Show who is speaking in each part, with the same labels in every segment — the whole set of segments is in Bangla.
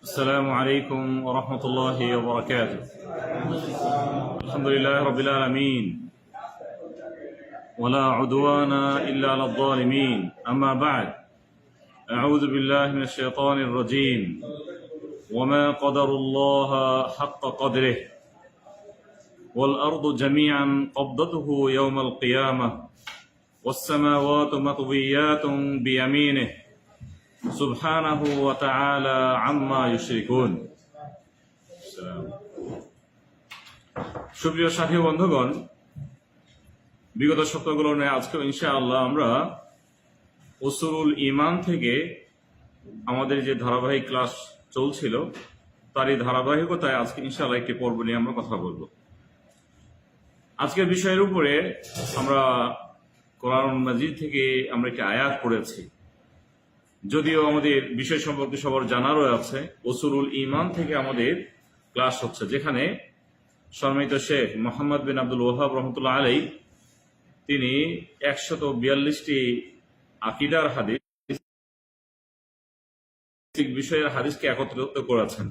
Speaker 1: السلام عليكم ورحمة الله وبركاته. الحمد لله رب العالمين ولا عدوان إلا على الظالمين. أما بعد، أعوذ بالله من الشيطان الرجيم. وما قدر الله حق قدره والأرض جميعا قبضته يوم القيامة والسماوات مطويات بيمينه সুবহানাহু ওয়া তাআলা আম্মা ইউশরিকুন। সুপ্রিয় সাথী বন্ধুগণ, বিগত সপ্তাহগুলো নিয়ে আজকে ইনশাআল্লাহ আমরা উসুলুল ঈমান থেকে আমাদের যে ধারাবাহিক ক্লাস চলছিল তারই ধারাবাহিকতায় আজকে ইনশাআল্লাহ একটি পর্ব নিয়ে আমরা কথা বলবো। আজকের বিষয়ের উপরে আমরা কোরআন মাজিদ থেকে আমরা একটি আয়াত পড়েছি। যদিও আমাদের বিষয় সম্পর্কে সবার জানারও আছে, উসুলুল ঈমান থেকে আমাদের ক্লাস হচ্ছে, যেখানে সম্মানিত শেখ মোহাম্মদ বিন আব্দুল ওয়াহাব রহমতুল্লাহ আলাইহি তিনি 142টি আকীদার হাদিস বিষয়ের হাদিসকে একত্রিত করেছেন।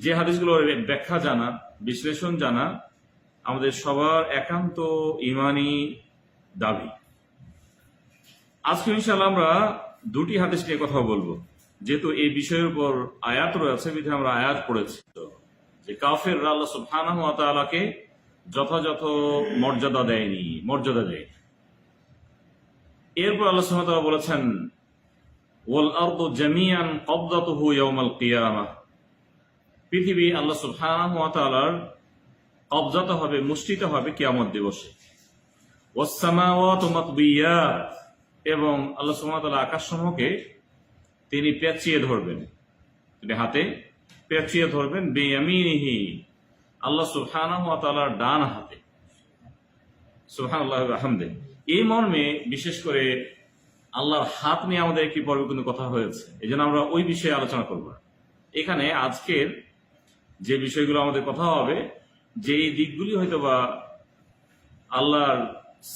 Speaker 1: যে হাদিসগুলোর ব্যাখ্যা জানা, বিশ্লেষণ জানা আমাদের সবার একান্ত ঈমানি দাবি। আজকে ইনশাআল্লাহ আমরা দুটি হাদিস নিয়ে কথা বলবো। যেহেতু এই বিষয়ের উপর আয়াত রয়েছে, বিধায় আমরা আয়াত পড়েছি যে কাফেররা আল্লাহ সুবহানাহু ওয়া তাআলাকে যথাযথ মর্যাদা দেয়নি, মর্যাদা দেয়। এরপর আল্লাহ সুবহানাহু ওয়া তাআলা বলেছেন ওয়াল আরদু জামিআন কবদাতুহু ইয়াওমাল কিয়ামাহ, পৃথিবী আল্লাহ সুবহানাহু ওয়া তাআলার কবজাত হবে, মুষ্টিত হবে কিয়ামত দিবসে। ওয়াস সামাওয়াতু মাতবিয়াত, এবং আল্লাহ সুবহানাহু ওয়া তাআলা আকাশসমূহকে তিনি পেঁচিয়ে ধরবেন, তিনি হাতে পেঁচিয়ে ধরবেন, বিয়ামিনিহি, আল্লাহ সুবহানাহু ওয়া তাআলার ডান হাতে। সুবহানাল্লাহি ওয়া বিহামদিহি। এই মর্মে বিশেষ করে আল্লাহর হাত নিয়ে আমাদের একটি পর্বে কিন্তু কথা হয়েছে, এই জন্য আমরা ওই বিষয়ে আলোচনা করব। এখানে আজকের যে বিষয়গুলো আমাদের কথা হবে, যে এই দিকগুলি হয়তোবা আল্লাহর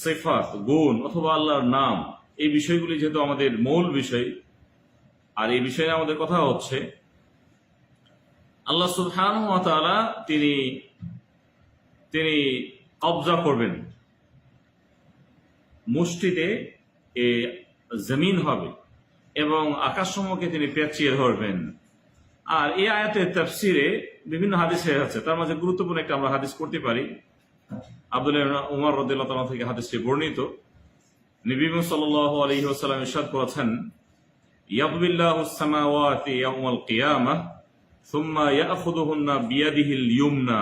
Speaker 1: সিফাত, গুণ অথবা আল্লাহর নাম, এই বিষয়গুলি যেহেতু আমাদের মূল বিষয়, আর এই বিষয়ে আমাদের কথা হচ্ছে আল্লাহ সুবহানাহু ওয়া তাআলা তিনি কবজা করবেন, মুষ্টিতে জমিন হবে এবং আকাশসমূহকে তিনি পেঁচিয়ে ধরবেন। আর এই আয়াতের তাফসিরে বিভিন্ন হাদিস আছে, তার মাঝে গুরুত্বপূর্ণ একটা আমরা হাদিস করতে পারি। আব্দুল্লাহ ইবনে উমর রাদিয়াল্লাহু তাআলা থেকে হাদিসটি বর্ণিত। নবী সাল্লাল্লাহু আলাইহি ওয়াসাল্লাম ইরশাদ করেছেন ইয়াকবিল্লাহুস সামাওয়াতি ইয়াওমাল কিয়ামাহ সুম্মা ইয়াখুযুহুন্না বিয়াদিহিল ইয়ুমনা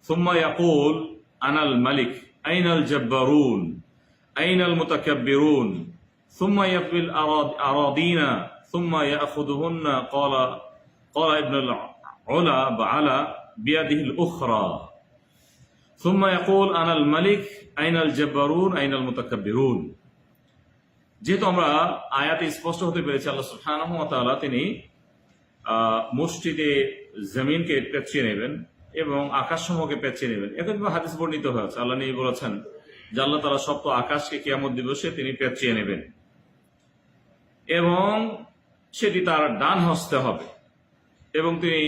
Speaker 1: সুম্মা ইয়াকুল আনাল মালিক আইনাল জাব্বারুন আইনাল মুতাকাব্বিরুন সুম্মা ইয়াকবিল আরাদিনা সুম্মা ইয়াখুযুহুন্না ক্বালা ইবনুল উলা বাআলা বিয়াদিহিল উখরা সুম্মা ইয়াকুল আনাল মালিক আইনাল জাব্বারুন আইনাল মুতাকাব্বিরুন। যেহেতু আমরা আয়াতে স্পষ্ট হতে পেরেছি আল্লাহ সুবহানাহু ওয়া তাআলা তিনি মুষ্টিতে জমিনকে পেঁচিয়ে নেবেন এবং আকাশসমূহকে পেঁচিয়ে নেবেন। একইভাবে হাদিস বর্ণিত হয়েছে, আল্লাহ নবী বলেছেন যে আল্লাহ তাআলা সপ্ত আকাশকে কিয়ামত দিবসে তিনি পেঁচিয়ে নেবেন এবং সেটি তার ডান হস্তে হবে এবং তিনি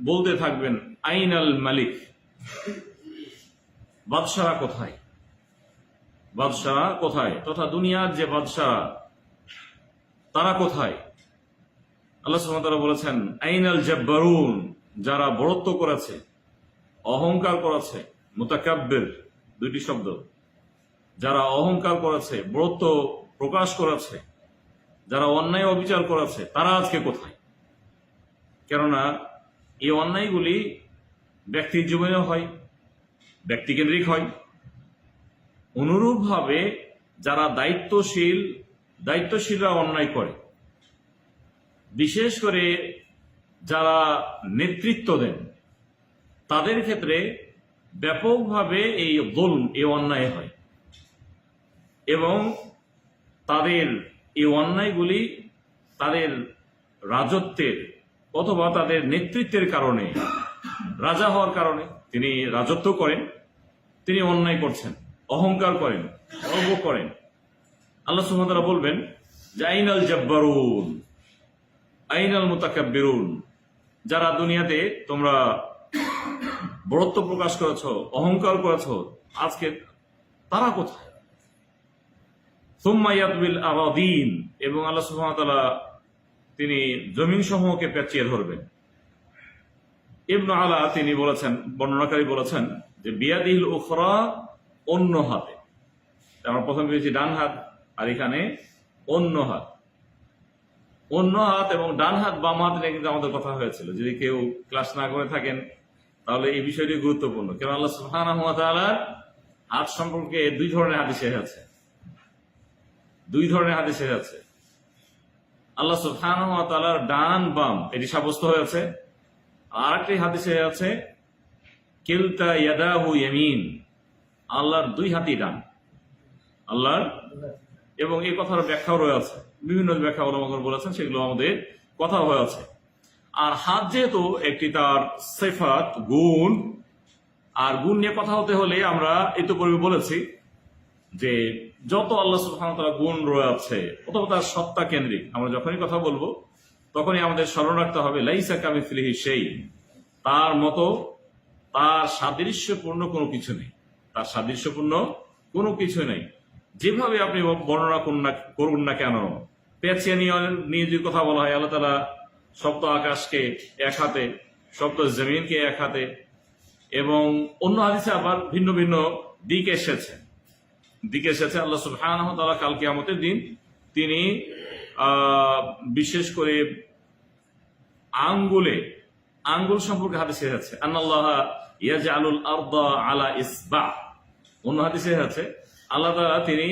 Speaker 1: বলতে থাকবেন আইনাল মালিক, বাদশারা কোথায়, বাদশারা কোথায়, তথা দুনিয়ার যে বাদশারা তারা কোথায়। আল্লাহ সুবহানাহু ওয়া তাআলা বলেছেন আইনাল জাব্বারুন, যারা বড়ত্ব করেছে, অহংকার করেছে, মুতাকাব্বির দুইটি শব্দ, যারা অহংকার করেছে, বড়ত্ব প্রকাশ করেছে, যারা অন্যায় অবিচার করেছে, তারা আজকে কোথায়। কেননা এই অন্যায়গুলি ব্যক্তির জীবনেও হয়, ব্যক্তিকেন্দ্রিক হয়। অনুরূপভাবে যারা দায়িত্বশীলরা অন্যায় করে, বিশেষ করে যারা নেতৃত্ব দেন, তাদের ক্ষেত্রে ব্যাপকভাবে এই যুলম, এই অন্যায় হয় এবং তাদের এই অন্যায়গুলি তাদের রাজত্বের অথবা তাদের নেতৃত্বের কারণে, রাজা হওয়ার কারণে তিনি রাজত্ব করেন, তিনি অন্যায় করছেন, অহংকার করেন, গর্ব করেন। আল্লাহ সুবহানাহু ওয়া তাআলা বলবেন যে আইনাল জাব্বারুন আইনাল মুতাকাব্বিরুন, যারা দুনিয়াতে তোমরা বড়ত্ব প্রকাশ করেছ, অহংকার করেছ, আজকে তারা কোথায়? সুম্মা ইয়াতবিল আরাদিন, এবং আল্লাহ সুবহানাহু ওয়া তাআলা তিনি জমিন সমূহকে পেঁচিয়ে ধরবেন। ইবনু আলা তিনি বলেছেন, বর্ণনাকারী বলেছেন যে বিয়াদিল উখরা, অন্য হাতে। আমরা প্রথম পেয়েছি ডান হাত, আর এখানে অন্য হাত। অন্য হাত এবং ডান হাত বাম হাত নিয়ে কিন্তু আমাদের কথা হয়েছিল। যদি কেউ ক্লাস না করে থাকেন তাহলে এই বিষয়টি গুরুত্বপূর্ণ। কারণ আল্লাহ সুবহানাহু ওয়া তাআলার হাত সম্পর্কে দুই ধরনের হাদিস আছে। দুই ধরনের হাদিস আছে। আল্লাহ সুবহানাহু ওয়া তাআলার ডান বাম এটি সাব্যস্ত হয়েছে। আর একটি হাদিসে আছে কিলতা ইয়াদাহু ইয়ামিন, আল্লাহর দুই হাতই ডান। আল্লাহর, এবং এই কথার ব্যাখ্যাও রয়েছে, বিভিন্ন ব্যাখ্যা ওলামাগণ বলেছেন, সেগুলো আমাদের কথা হয়েছে। আর হাত যেহেতু একটি তার সিফাত, গুণ, আর গুণ নিয়ে কথা হতে হলে আমরা একটু পূর্বে বলেছি যে যত আল্লাহ সুবহানাহু ওয়া তাআলা গুণ রয়েছে অথবা তার সত্তা কেন্দ্রিক, আমরা যখনই কথা বলবো তখনই আমাদের স্মরণ রাখতে হবে লাইসা কামিসলিহি সেই, তার মতো, তার সাদৃশ্যপূর্ণ কোনো কিছু নেই। তার সাদৃশ্যপূর্ণ কোনো কিছু নেই। যেভাবে আপনি বর্ণনা করুন না কেন, পেঁচিয়ে নিয়ে যে কথা বলা হয়, আল্লাহ তাআলা সপ্ত আকাশকে এক হাতে, সপ্ত জমিনকে এক হাতে, এবং অন্য হাদিসে আবার ভিন্ন ভিন্ন দিক এসেছে। আল্লাহ সুবহানাহু ওয়া তাআলা কাল কিয়ামতের দিন তিনি বিশেষ করে আঙ্গুল সম্পর্কে হাদিসে আছে আন্নাল্লাহা ইয়াজআলুল আরদা আলা ইসবা। অন্য হাদিসে আছে আল্লাহ তাআলা তিনি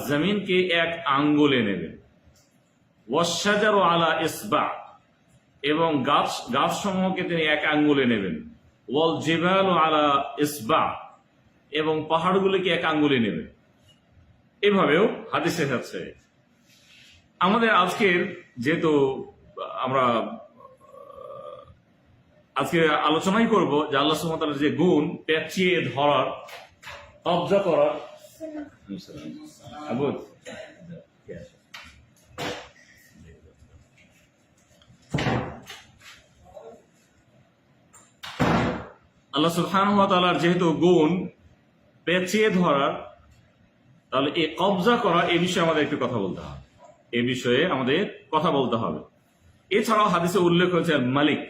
Speaker 1: জমিনকে এক আঙ্গুলে নেবেন। ওয়াশজারু আলা ইসবা, এবং গাছ সমূহকে তিনি এক আঙ্গুলে নেবেন। ওয়াল জিবালু আলা ইসবা, এবং পাহাড়গুলিকে এক আঙ্গুলে নেবেন। এভাবেও হাদিসে আছে। আমাদের আজকের যেহেতু আমরা আজকে আলোচনাই করব যে আল্লাহ সুবহানাহু ওয়া তাআলার যে গুণ, পেঁচিয়ে ধরার, কবজা করার। আল্লাহ সুবহানাহু ওয়া তাআলার যেহেতু গুণ পেঁচিয়ে ধরার, তাহলে এই কবজা করা, এই বিষয়ে আমাদের একটু কথা বলতে হবে। এই বিষয়ে আমাদের কথা বলতে হবে। এছাড়াও হাদিসে উল্লেখ হয়েছে মালিক,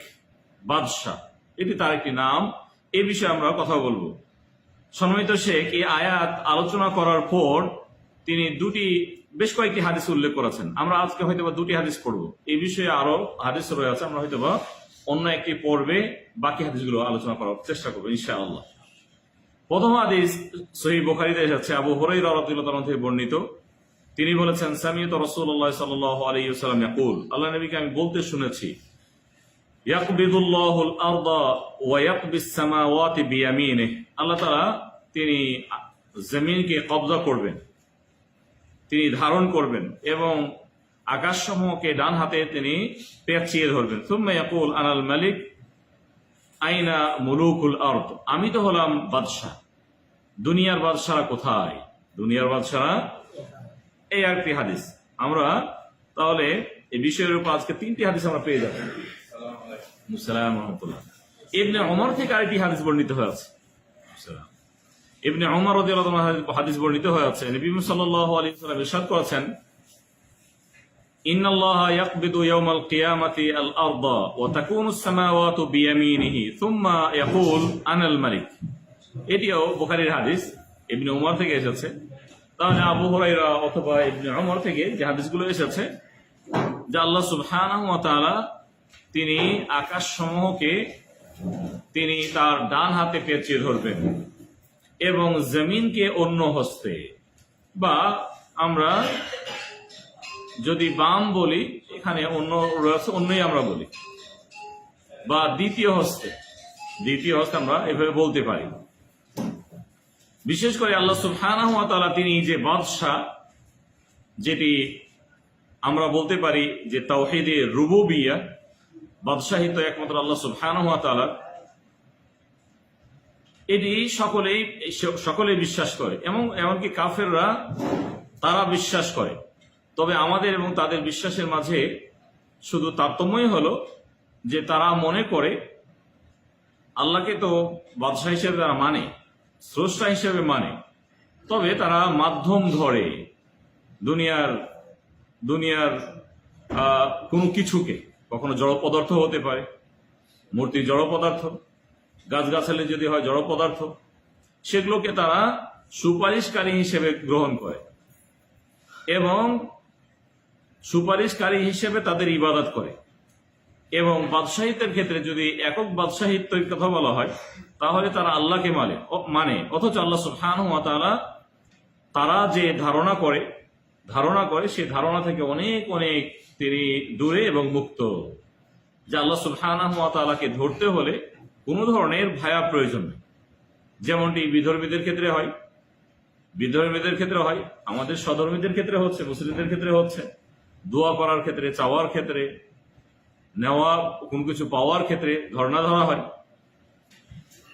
Speaker 1: বাদশাহ, এটি তার একটি নাম। এই বিষয়ে আমরা কথা বলবো। সম্মানিত শেখ এই আয়াত আলোচনা করার পর তিনি বেশ কয়েকটি হাদিস উল্লেখ করেছেন। আমরা আজকে হয়তোবা দুটি হাদিস পড়বো। এই বিষয়ে আরো হাদিস রয়েছে, আমরা হয়তোবা অন্য একটি পর্বে বাকি হাদিসগুলো আলোচনা করার চেষ্টা করবো ইনশাআল্লাহ। প্রথম হাদিস সহিহ বুখারীতে এসেছে, আবু হুরায়রা রাদিয়াল্লাহু তাআলা থেকে বর্ণিত। তিনি বলেছেন সামি'তু রাসূলুল্লাহ সাল্লাল্লাহু আলাইহি ওয়াসাল্লাম ইয়াকুল, আল্লাহ নবীকে আমি বলতে শুনেছি, ইয়াকবিদুল্লাহুল আরদা ওয়া ইয়াকবিস সামাওয়াতি বিয়ামিনিহি, আল্লাহ তাআলা তিনি জমিনকে কবজা করবেন, তিনি ধারণ করবেন, এবং আকাশসমূহকে ডান হাতে তিনি পেঁচিয়ে ধরবেন। সুম্মা ইয়াকুল আনাল মালিক আইনা মুলুকুল আরদ, আমি তো হলাম বাদশাহ, দুনিয়ার বাদশারা কোথায়? দুনিয়ার বাদশারা, এই আরেকটি হাদিস। আমরা তাহলে এই বিষয়ের উপর আজকে তিনটি হাদিস আমরা পেয়ে যাব। আসসালামু আলাইকুম। ইবনে ওমর থেকে আরেকটি হাদিস বর্ণিত হয়েছে। ইবনে ওমর রাদিয়াল্লাহু আনহু হাদিস বর্ণিত হয়েছে, নবী সাল্লাল্লাহু আলাইহি ওয়াসাল্লাম ইরশাদ করেছেন, ইন্নাল্লাহা ইয়াকবিদু ইয়াওমাল কিয়ামাতি আল আরদা ওয়া তাকুনু আস-সামাওয়াতু বিয়ামিনিহি সুম্মা ইয়াকুল আনাল মালিক। এটিও বুখারীর হাদিস, ইবনে ওমর থেকে এসেছে। তাহলে আবু হুরায়রা অথবা ইবনে ওমর থেকে যে হাদিসগুলো এসেছে যে আল্লাহ সুবহানাহু ওয়া তাআলা তিনি আকাশসমূহকে তিনি তার ডান হাতে পেঁচিয়ে ধরবেন, এবং জমিনকে অন্য হস্তে, বা আমরা যদি বাম বলি, এখানে অন্য রয়েছে, অন্যই আমরা বলি, বা দ্বিতীয় হস্তে আমরা এভাবে বলতে পারি। বিশেষ করে আল্লাহ সুবহানাহু ওয়া তাআলা তিনি যে বাদশাহ, যেটি আমরা বলতে পারি যে তাওহীদে রুবুবিয়্যাহ, বাদশাহী তো একমাত্র আল্লাহ সুবহানাহু ওয়া তাআলার, এটি সকলেই বিশ্বাস করে, এবং এমনকি কাফেররা তারা বিশ্বাস করে। তবে আমাদের এবং তাদের বিশ্বাসের মাঝে শুধু তারতম্যই হলো যে তারা মনে করে আল্লাহকে তো বাদশাহ হিসেবে তারা মানে, স্রষ্টা হিসেবে মানে, তবে তারা মাধ্যম ধরে দুনিয়ার দুনিয়ার কোনো কিছুকে, কখনো জড় পদার্থ হতে পারে, মূর্তি জড় পদার্থ, গাছগাছালি যদি হয় জড় পদার্থ, সেগুলোকে তারা সুপারিশকারী হিসেবে গ্রহণ করে এবং সুপারিশকারী হিসেবে তাদের ইবাদত করে। এবং বাদশাহিত্বের ক্ষেত্রে যদি একক বাদশাহিত্যের কথা বলা হয় তাহলে তারা আল্লাহকে মানে, অথচ আল্লাহ সুবহানাহু ওয়া তাআলা তারা যে ধারণা করে সেই ধারণা থেকে অনেক অনেক তিনি দূরে এবং মুক্ত। যে আল্লাহ সুবহানাহু ওয়া তাআলাকে ধরতে হলে কোনো ধরনের ভায়া প্রয়োজন নেই, যেমনটি বিধর্মীদের ক্ষেত্রে হয়, আমাদের সধর্মীদের ক্ষেত্রে হচ্ছে, মুসলিমদের ক্ষেত্রে হচ্ছে, দোয়া করার ক্ষেত্রে, চাওয়ার ক্ষেত্রে, নেওয়া কোন কিছু পাওয়ার ক্ষেত্রে ধর্ণা ধরা হয়,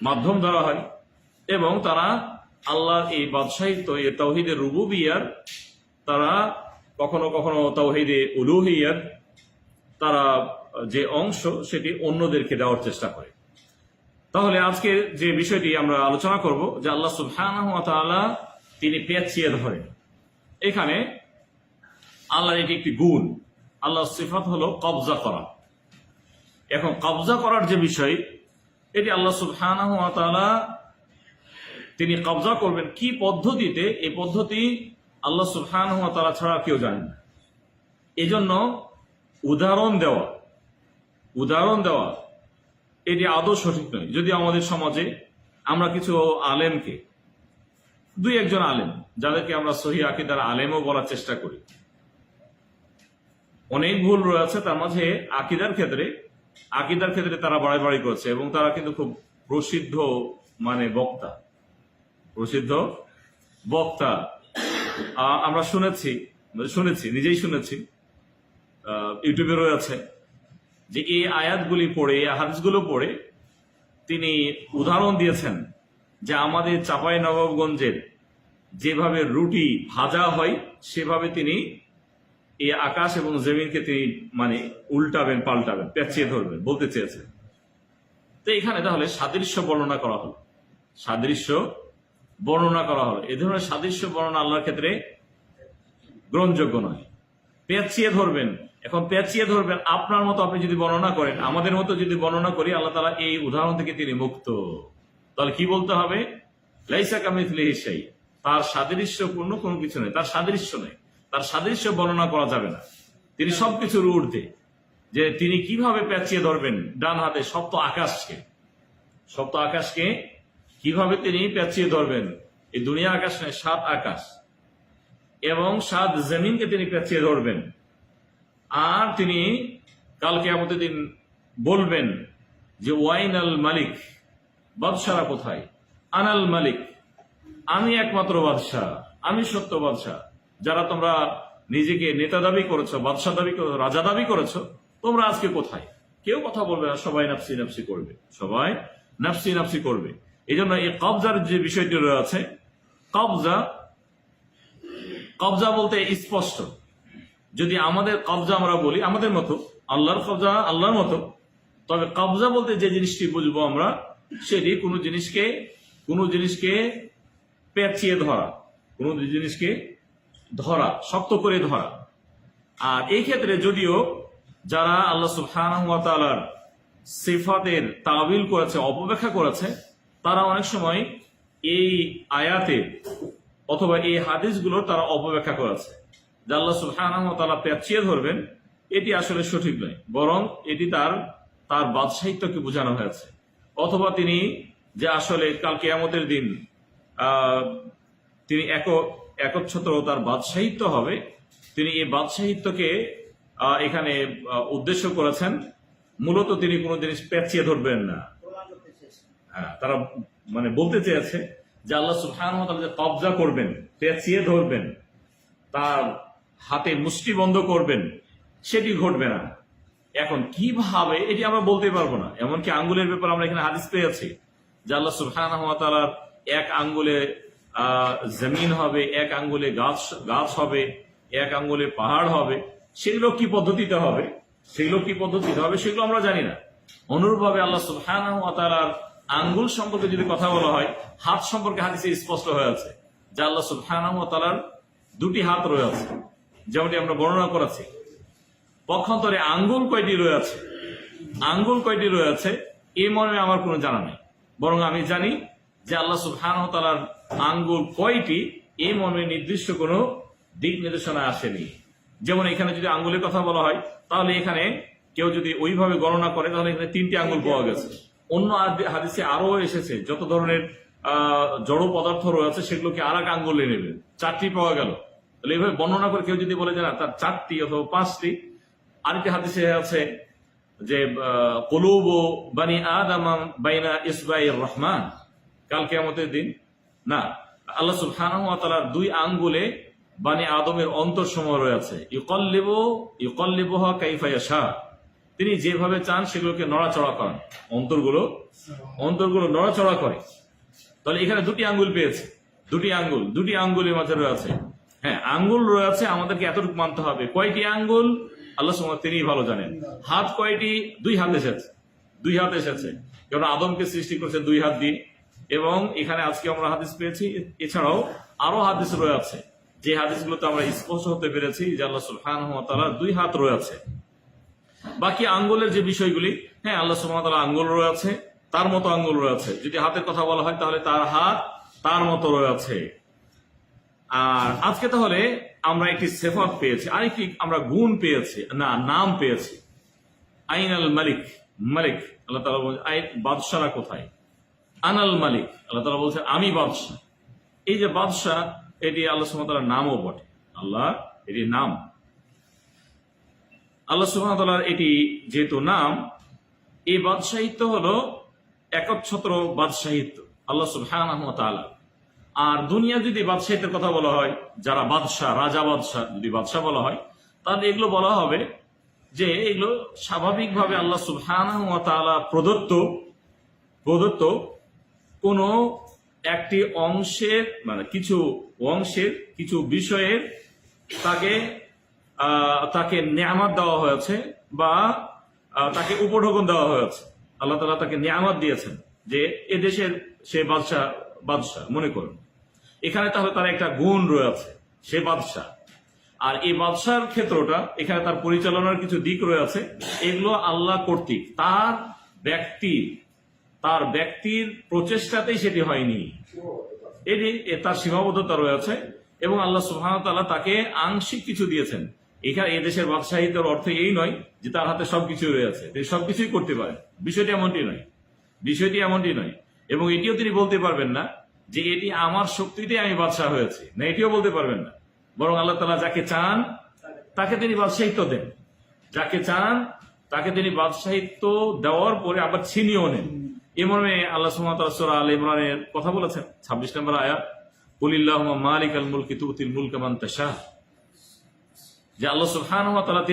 Speaker 1: মাধ্যম ধরা হয়। এবং তারা আল্লাহর এই বাদশাহিত্ব, এই তাওহীদে রুবুবিয়্যার, তারা কখনো কখনো তাওহীদে উলুহিয়্যার তারা যে অংশ সেটি অন্যদেরকে দেওয়ার চেষ্টা করে। তাহলে আজকে যে বিষয়টি আমরা আলোচনা করব যে আল্লাহ সুবহানাহু ওয়া তাআলা তিনি পেঁচিয়ে ধরেন। এখানে আল্লাহর এটি একটি গুণ, আল্লাহর সিফাত হলো কবজা করা। এখন কবজা করার যে বিষয়, এটি আল্লাহ সুবহানাহু ওয়া তাআলা তিনি কবজা করবেন কি পদ্ধতিতে, এই পদ্ধতি আল্লাহ সুবহানাহু ওয়া তাআলা ছাড়া কেউ জানেন না। এজন্য উদাহরণ দেওয়া এটি আদৌ সঠিক নয়। যদি আমাদের সমাজে আমরা কিছু আলেমকে, দুই একজন আলেম যাদেরকে আমরা সহিহ আকীদার আলেমও বলার চেষ্টা করি, অনেক ভুল রয়েছে তার মাঝে। আকীদার ক্ষেত্রে তারা বাড়াবাড়ি করছে এবং তারা কিন্তু খুব প্রসিদ্ধ বক্তা। আমরা শুনেছি নিজেই শুনেছি, ইউটিউবে রয়েছে যে এই আয়াতগুলি পড়ে, এই হাদিসগুলো পড়ে তিনি উদাহরণ দিয়েছেন যে আমাদের চাঁপাইনবাবগঞ্জের যেভাবে রুটি ভাজা হয় সেভাবে তিনি এই আকাশ এবং জমিনকে তিনি উল্টাবেন, পাল্টাবেন, পেঁচিয়ে ধরবেন বলতে চেয়েছেন। তো এখানে তাহলে সাদৃশ্য বর্ণনা করা হলো। এ ধরনের সাদৃশ্য বর্ণনা আল্লাহর ক্ষেত্রে গ্রহণযোগ্য নয়। পেঁচিয়ে ধরবেন, এখন পেঁচিয়ে ধরবেন আপনার মতো আপনি যদি বর্ণনা করেন, আমাদের মতো যদি বর্ণনা করি, আল্লাহ তাআলা এই উদাহরণ থেকে তিনি মুক্ত। তাহলে কি বলতে হবে? লাইসা কামিথলিহি শাই, তার সাদৃশ্যপূর্ণ কোনো কিছু নেই, তার সাদৃশ্য বর্ণনা করা যাবে না। তিনি সবকিছুর ঊর্ধ্বে। যে তিনি কিভাবে পেঁচিয়ে ধরবেন ডান হাতে সপ্ত আকাশকে কিভাবে তিনি পেঁচিয়ে ধরবেন, এই দুনিয়া আকাশ নয়, 7 আকাশ এবং 7 জমিনকে তিনি পেঁচিয়ে ধরবেন। আর তিনি কাল কিয়ামতের দিন বলবেন যে ওয়াইনাল মালিক, বাদশারা কোথায়? আনাল মালিক, আমি একমাত্র বাদশাহ, আমি সত্য বাদশাহ। যারা তোমরা নিজেকে নেতা দাবি করেছো, বাদশাহ দাবি করেছো, রাজা দাবি করেছো, তোমরা আজকে কোথায়? কেউ কথা বলবে না, সবাই নাফসি নাফসি করবে। এই জন্য এই কবজার যে বিষয়টি রয়েছে, কবজা বলতে স্পষ্ট। যদি আমাদের কবজা আমরা বলি আমাদের মতো, আল্লাহর কবজা আল্লাহর মতো, তবে কবজা বলতে যে জিনিসটি বুঝবো আমরা, সেটি কোনো জিনিসকে পেঁচিয়ে ধরা, শক্ত করে ধরা। আর এই ক্ষেত্রে যদিও যারা আল্লাহ সুবহানাহু ওয়া তাআলার সিফাতের তাবিল করেছে, অপব্যাখ্যা করেছে, তারা অনেক সময় এই আয়াতে অথবা এই হাদিসগুলোর তারা অপব্যাখ্যা করেছে যে আল্লাহ সুবহানাহু ওয়া তাআলা পেঁচিয়ে ধরবেন, এটি আসলে সঠিক নয়, বরং এটি তার বাদশাহিত্বকে বোঝানো হয়েছে। অথবা তিনি যে আসলে কাল কিয়ামতের দিন তিনি একচ্ছত্র তার বাদশাহিত্ব হবে, তিনি এই বাদশাহিত্বকে এখানে উদ্দেশ্য করেছেন। মূলত তিনি কোনো জিনিস পেঁচিয়ে ধরবেন না। তারা বলতে চেয়েছে যে আল্লাহ সুবহানাহু ওয়া তাআলা যে কবজা করবেন, পেঁচিয়ে ধরবেন, তার হাতে মুষ্টি বন্ধ করবেন, সেটি ঘটবে না। এখন কিভাবে এটি আমরা বলতে পারবো না। এমনকি আঙ্গুলের ব্যাপারে আমরা এখানে হাদিস পেয়েছি যে আল্লাহ সুবহানাহু ওয়া তাআলার এক আঙ্গুলে জমিন হবে, এক আঙ্গুলে গাছ হবে, এক আঙ্গুলে পাহাড় হবে। সেগুলো কি পদ্ধতিতে হবে সেগুলো কি পদ্ধতিতে হবে সেগুলো আমরা জানি না। অনুরূপভাবে আল্লাহ সুবহানাহু ওয়া তাআলার আঙ্গুল সম্পর্কে যদি কথা বলা হয়, হাত সম্পর্কে হাদিসে স্পষ্ট হয়ে আছে যে আল্লাহ সুবহানাহু ওয়া তাআলার দুটি হাত রয়েছে, যেমনটি আমরা বর্ণনা করেছি। পক্ষান্তরে আঙ্গুল কয়টি রয়েছে, আঙ্গুল কয়টি রয়েছে এই মর্মে আমার কোনো জানা নেই, বরং আমি জানি যে আল্লাহ সুবহানাহু ওয়া তাআলার আঙ্গুল কয়টি এই মর্মে নির্দিষ্ট কোনো দিক নির্দেশনা আসেনি। যেমন এখানে যদি আঙ্গুলের কথা বলা হয়, তাহলে এখানে কেউ যদি ওইভাবে গণনা করে তাহলে এখানে 3টি আঙ্গুল পাওয়া গেছে। অন্য হাদিসে আরো এসেছে যত ধরনের জড় পদার্থ রয়েছে সেগুলোকে আর এক আঙ্গুলে নেবে, 4টি পাওয়া গেল। তাহলে এইভাবে বর্ণনা করে কেউ যদি বলে যে না তার 4টি অথবা 5টি। আরেকটি হাদিসে আছে যে কুলুবু বানি আদম বাইনা ইসবাইর রহমান, কাল কিয়ামতের দিন না আল্লাহ সুবহানাহু ওয়া তাআলার 2 আঙ্গুলে বানি আদমের অন্তরসমূহ রয়েছে। ইউকাল্লিবুহা কাইফা ইয়াশা, তিনি যেভাবে চান সেগুলোকে নড়াচড়া করেন, অন্তরগুলো নড়াচড়া করে। তাহলে এখানে 2টি আঙ্গুল পেয়েছে, 2টি আঙ্গুলের মাঝে রয়েছে। হ্যাঁ, আঙ্গুল রয়েছে, আমাদেরকে এতটুকু মানতে হবে। কয়টি আঙ্গুল আল্লাহ সুবহানাহু তিনি ভালো জানেন। হাত কয়টি? 2 হাত এসেছে, 2 হাত এসেছে, কারণ আদমকে সৃষ্টি করেছে 2 হাত দিয়ে। এবং এখানে আজকে আমরা হাদিস পেয়েছি, এছাড়াও আরো হাদিস রয়েছে যে হাদিসগুলোতে আমরা স্পষ্ট হতে পেরেছি যে আল্লাহ সুবহানাহু ওয়া তাআলার 2 হাত রয়েছে। বাকি আঙ্গুলের যে বিষয়গুলি, হ্যাঁ আল্লাহ সুবহানাহু ওয়া তাআলার আঙ্গুল রয়েছে, তার মতো আঙ্গুল রয়েছে। যদি হাতের কথা বলা হয় তাহলে তার হাত তার মতো রয়েছে। আর আজকে তাহলে আমরা একটি সিফাত পেয়েছি, আরেকটি আমরা গুণ পেয়েছি, না নাম পেয়েছি। আইনাল মালিক, মালিক আল্লাহ তাআলা বলছেন বাদশারা কোথায়? আনাল মালিক, আল্লাহ তাআলা বলছেন আমি বাদশা। এই যে বাদশা, এটি আল্লাহ সুবহানাহু ওয়া তাআলার নামও বটে। আল্লাহ এটি নাম, আল্লাহ সুবহানাহু ওয়া তাআলার এটি যেহেতু নাম, এই বাদশাহিত্য হলো একচ্ছত্র বাদশাহিত্য আল্লাহ সুবহানাহু ওয়া তাআলা। আর দুনিয়া যদি বাদশাহিত্যের কথা বলা হয়, যারা বাদশাহ, রাজা বাদশাহ যদি বাদশাহ বলা হয়, তাহলে এগুলো বলা হবে যে এগুলো স্বাভাবিকভাবে আল্লাহ সুবহানাহু ওয়া তাআলা প্রদত্ত কোনো একটি অংশের, মানে কিছু অংশের কিছু বিষয়ের তাকে নেয়ামত দেওয়া হয়েছে বা তাকে উপঢৌকন দেওয়া হয়েছে। আল্লাহ তাআলা তাকে নেয়ামত দিয়েছেন যে এ দেশের সে বাদশাহ মনে করুন। এখানে তাহলে তার একটা গুণ রয়েছে, সে বাদশাহ। আর এই বাদশার ক্ষেত্রটা এখানে তার পরিচালনার কিছু দিক রয়েছে, এগুলো আল্লাহ কর্তৃক তার ব্যক্তির প্রচেষ্টাতেই সেটি হয়নি, এটি তার সীমাবদ্ধতা রয়েছে। এবং আল্লাহ সুবহানাহু ওয়া তাআলা তাকে আংশিক কিছু দিয়েছেন। এখানে এদেশের বাদশাহিত্যের অর্থ এই নয় যে তার হাতে সবকিছু রয়েছে, তিনি সবকিছুই করতে পারেন, বিষয়টি এমনটি নয়। এবং এটিও তিনি বলতে পারবেন না যে এটি আমার শক্তিতে আমি বাদশাহ হয়েছি, না, এটিও বলতে পারবেন না। বরং আল্লাহ তাআলা যাকে চান তাকে তিনি বাদশাহিত্ব দেন, যাকে চান তাকে তিনি বাদশাহিত্ব দেওয়ার পরে আবার ছিনিয়েও নেন। এ মর্মে আল্লাহ সুবহানাহু ওয়া তাআলা সূরা আলে ইমরানের কথা বলেছেন, 26 নম্বর আয়াত, কুলিল্লাহুম্মা মালিকাল মুলকি তুতিল মুলকা মান তাশা, যে আল্লাহ সুবহানাহু ওয়া তাআলা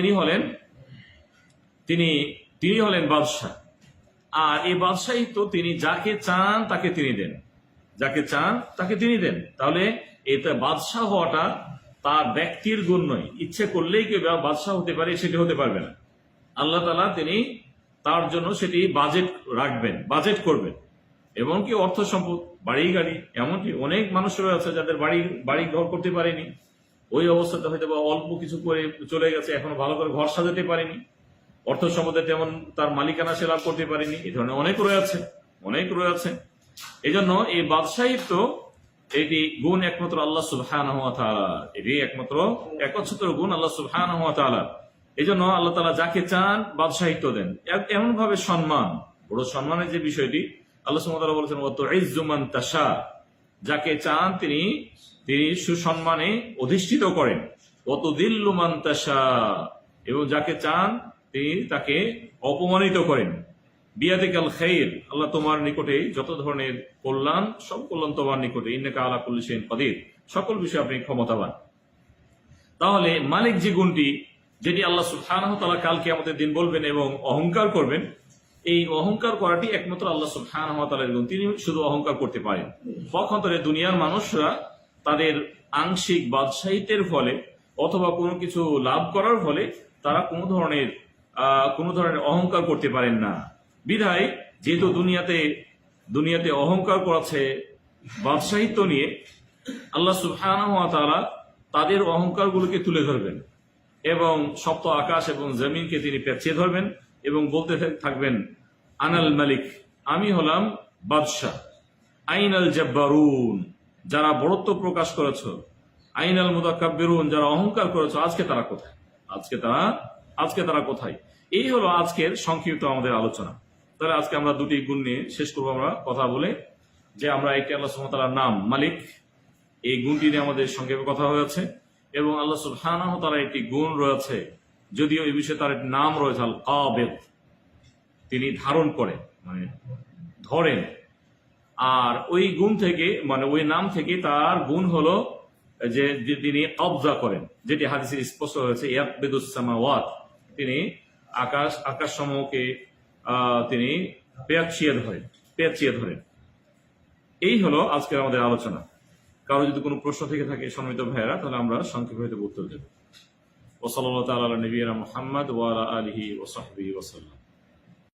Speaker 1: তিনি হলেন বাদশাহ। আর এই বাদশাহিত্ব তিনি যাকে চান তাকে তিনি দেন, তাহলে এটা বাদশাহ হওয়াটা তার ব্যক্তির গুণ নয়। ইচ্ছে করলেই কেউ বাদশাহ হতে পারে সেটি হতে পারবে না। আল্লাহ তাআলা তিনি তার জন্য সেটি বাজেট করবেন। এমনকি অর্থ সম্পদ, বাড়ি গাড়ি, এমনকি অনেক মানুষ রয়েছে যাদের বাড়ি ঘর করতে পারেনি, ওই অবস্থাতে হয়তো বা অল্প কিছু করে চলে গেছে, এখনো ভালো করে ঘর সাজাতে পারেনি, অর্থ সম্পদে তেমন তার মালিকানা সে লাভ করতে পারেনি। এই ধরনের অনেক রয়েছে। এই জন্য এই বাদশাহিত্ব এটি গুণ একমাত্র আল্লাহ সুবহানাহু ওয়া তাআলা, এটি একমাত্র একচ্ছত্র গুণ আল্লাহ সুবহানাহু ওয়া তাআলা। এই জন্য আল্লাহ তাআলা যাকে চান বাদশাহিত্ব দেন। এমন ভাবে বড় সম্মানের যে বিষয়টি, আল্লাহ সুবহানাহু ওয়া তাআলা বলেছেন ওয়া তুইজ্জু মান তাশা, যাকে চান তিনি সুসম্মানে অধিষ্ঠিত করেন। ওয়া তুযিল্লু মান তাশা, এবং যাকে চান তিনি তাকে অপমানিত করেন। বিয়াদিকাল খাইর, আল্লাহ তোমার নিকটে যত ধরনের কল্যাণ, সব কল্যাণ তোমার নিকটে। ইন্নাকা আলা কুল্লি শাইইন কাদির, সকল বিষয়ে আপনি ক্ষমতাবান। তাহলে মালিক যে গুণটি, যেটি আল্লাহ সুবহানাহু ওয়া তাআলা কাল কিয়ামতের দিন বলবেন এবং অহংকার করবেন, এই অহংকার করাটি একমাত্র আল্লাহ সুবহানাহু ওয়া তাআলার গুণ, তিনি শুধু অহংকার করতে পারেন। পক্ষান্তরে দুনিয়ার মানুষরা তাদের আংশিক বাদশাহিত্বের ফলে অথবা কোনো কিছু লাভ করার ফলে তারা কোনো ধরনের কোনো ধরনের অহংকার করতে পারেন না। বিধায় যেহেতু দুনিয়াতে অহংকার করেছে বাদশাহিত্ব নিয়ে, আল্লাহ সুবহানাহু ওয়া তাআলা তাদের অহংকারগুলোকে তুলে ধরবেন এবং সপ্ত আকাশ এবং জমিনকে তিনি পেঁচিয়ে ধরবেন এবং বলতে থাকবেন, আনাল মালিক, আমি হলাম বাদশাহ। আইনাল জাব্বারুন, যারা বড়ত্ব প্রকাশ করেছ। আইনাল মুতাকাব্বিরুন, যারা অহংকার করেছ, আজকে তারা কোথায়? আজকে তারা কোথায়? এই হলো আজকের সংক্ষিপ্ত আমাদের আলোচনা। তাহলে আজকে আমরা দুটি গুণ নিয়ে শেষ করবো আমরা কথা বলে, যে আমরা একটি আল্লাহ সুবহানাহু ওয়া তাআলার নাম মালিক, এই গুণটি নিয়ে আমাদের সংক্ষেপে কথা হয়েছে, এবং আল্লাহ সুবহানাহু ওয়া তাআলার একটি গুণ রয়েছে, যদিও এই বিষয়ে তার একটি নাম রয়েছে আল কাবিদ, তিনি ধারণ করেন, মানে ধরেন। আর ওই গুণ থেকে, মানে ওই নাম থেকে তার গুণ হলো যে তিনি কবজা করেন, যেটি হাদিসে স্পষ্ট হয়েছে, ইয়াকবিদুস সামাওয়াত, তিনি আকাশ সমূহকে তিনি পেঁচিয়ে ধরেন। এই হলো আজকের আমাদের আলোচনা। কারো যদি কোনো প্রশ্ন থেকে থাকে সম্মানিত ভাইয়েরা, তাহলে আমরা সংক্ষেপে হয়তো উত্তর দেব। ওয়া সাল্লাল্লাহু তাআলা আলা নবিয়িনা মুহাম্মদ ওয়া আলা আলিহি ওয়া সাহবিহি ওয়া সাল্লাম।